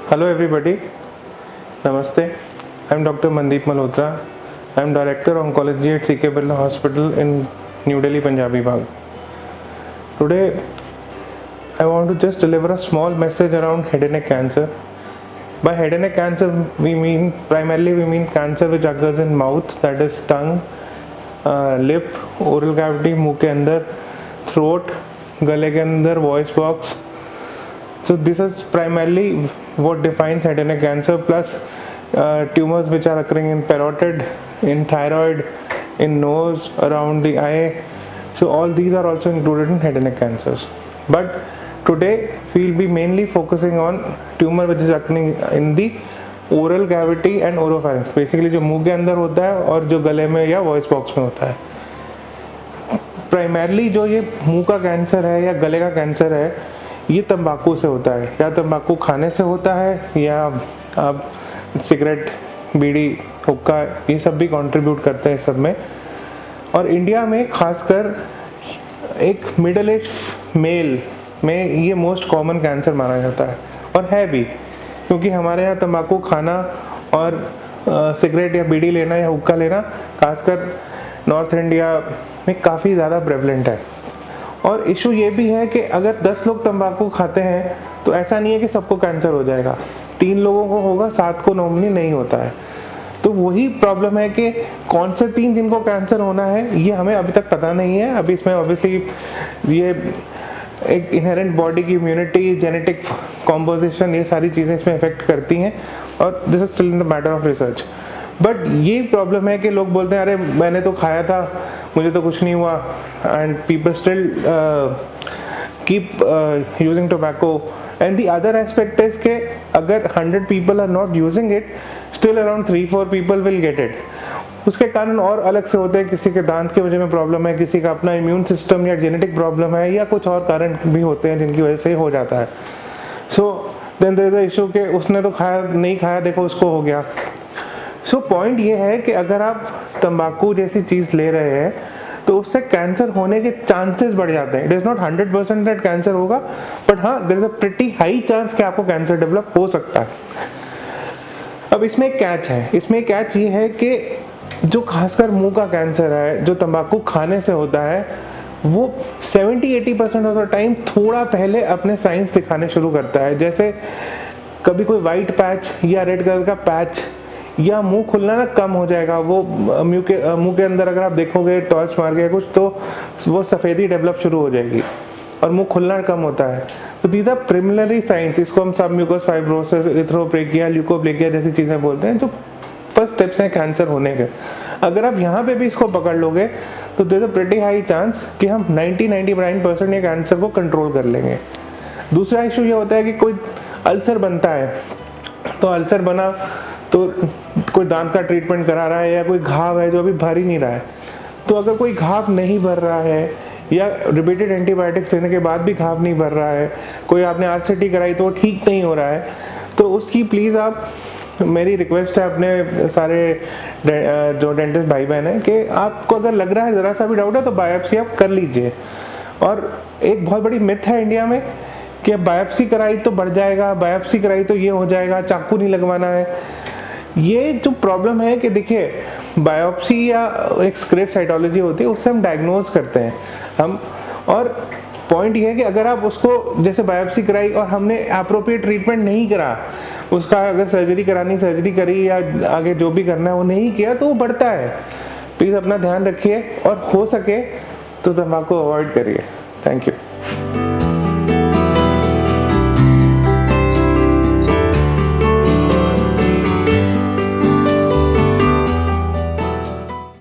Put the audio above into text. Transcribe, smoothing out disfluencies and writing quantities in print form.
Hello everybody, Namaste. I am Dr. Mandeep Malhotra. I am Director Oncology at CK Birla Hospital in New Delhi, Punjabi Bagh. Today I want to just deliver a small message around head and neck cancer. By head and neck cancer we mean cancer which occurs in mouth, that is tongue, lip, oral cavity, मुंह के अंदर, throat, गले के अंदर, voice box. So this is primarily what defines head and neck cancer, plus tumors which are occurring in parotid, in thyroid, in nose, around the eye. So all these are also included in head and neck cancers. But today we will be mainly focusing on tumor which is occurring in the oral cavity and oropharynx. Basically जो मुंह के अंदर होता है और जो गले में या वॉइस बॉक्स में होता है. प्राइमरली जो ये मुंह का कैंसर है या गले का कैंसर है, ये तंबाकू से होता है, या तंबाकू खाने से होता है, या आप सिगरेट, बीड़ी, हुक्का, ये सब भी कंट्रीब्यूट करते हैं इस सब में. और इंडिया में खासकर एक मिडिल एज मेल में ये मोस्ट कॉमन कैंसर माना जाता है, और है भी, क्योंकि हमारे यहाँ तंबाकू खाना और सिगरेट या बीड़ी लेना या हुक्का लेना खासकर नॉर्थ इंडिया में काफ़ी ज़्यादा प्रेवलेंट है. और इशू ये भी है कि अगर 10 लोग तंबाकू खाते हैं तो ऐसा नहीं है कि सबको कैंसर हो जाएगा. 3 लोगों को होगा, 7 को नॉर्मली नहीं होता है. तो वही प्रॉब्लम है कि कौन से 3 जिनको कैंसर होना है ये हमें अभी तक पता नहीं है. अभी इसमें ऑब्वियसली ये एक इनहेरेंट बॉडी की इम्यूनिटी, जेनेटिक कॉम्पोजिशन, ये सारी चीज़ें इसमें इफेक्ट करती हैं, और this is still in the matter of research. But ये प्रॉब्लम है कि लोग बोलते हैं अरे मैंने तो खाया था, मुझे तो कुछ नहीं हुआ, and people still keep using tobacco. And the other aspect is के अगर 100 people are not using it, still around 3-4 people will get it. उसके कारण और अलग से होते हैं. किसी के दांत की वजह में प्रॉब्लम है, किसी का अपना इम्यून सिस्टम या जेनेटिक प्रॉब्लम है, या कुछ और कारण भी होते हैं जिनकी वजह से हो जाता है. So then there is the issue कि उसने तो खाया, नहीं खाया, देखो उसको हो गया. सो पॉइंट ये है कि अगर आप तंबाकू जैसी चीज़ ले रहे हैं तो उससे कैंसर होने के चांसेस बढ़ जाते हैं. It is not 100% that cancer होगा, बट हाँ, there is a pretty high chance कि आपको कैंसर डेवलप हो सकता है. अब इसमें एक कैच है. इसमें कैच ये है कि जो खासकर मुंह का कैंसर है, जो तंबाकू खाने से होता है, वो 70-80% ऑफ द टाइम थोड़ा पहले अपने साइंस दिखाने शुरू करता है. जैसे कभी कोई वाइट पैच या रेड कलर का पैच या मुंह खुलना ना कम हो जाएगा. वो मुंह के अंदर अगर आप देखोगे टॉर्च मार के कुछ, तो वो सफ़ेदी डेवलप शुरू हो जाएगी और मुंह खुलना कम होता है. तो दीज आर प्रिलिमिनरी साइंस. इसको हम सबम्यूकस फाइब्रोसिस, इरिथ्रोप्लेकिया, ल्यूकोप्लेकिया जैसी चीज़ें बोलते हैं, जो फर्स्ट स्टेप्स हैं कैंसर होने के. अगर आप यहाँ पे भी इसको पकड़ लोगे तो there is a pretty high chance कि हम 90-99% ये कैंसर को कंट्रोल कर लेंगे. दूसरा इशू ये होता है कि कोई अल्सर बनता है, तो अल्सर बना तो कोई दांत का ट्रीटमेंट करा रहा है, या कोई घाव है जो अभी भर ही नहीं रहा है. तो अगर कोई घाव नहीं भर रहा है, या रिपीटेड एंटीबायोटिक्स लेने के बाद भी घाव नहीं भर रहा है, कोई आपने आरसीटी कराई तो वो ठीक नहीं हो रहा है, तो उसकी प्लीज़ आप, मेरी रिक्वेस्ट है अपने सारे जो डेंटिस्ट भाई बहन हैं कि आपको अगर लग रहा है ज़रा सा भी डाउट है तो बायोप्सी आप कर लीजिए. और एक बहुत बड़ी मिथ है इंडिया में कि बायोप्सी कराई तो बढ़ जाएगा, बायोप्सी कराई तो ये हो जाएगा, चाकू नहीं लगवाना है. ये जो प्रॉब्लम है कि देखिए, बायोप्सी या एक स्क्रिप्ट साइटोलॉजी होती है, उससे हम डायग्नोज करते हैं हम. और पॉइंट ये है कि अगर आप उसको जैसे बायोप्सी कराई और हमने एप्रोप्रिएट ट्रीटमेंट नहीं करा, उसका अगर सर्जरी करानी सर्जरी करी, या आगे जो भी करना है वो नहीं किया, तो वो बढ़ता है. प्लीज़ अपना ध्यान रखिए, और हो सके तो तंबाकू अवॉइड करिए. Thank you.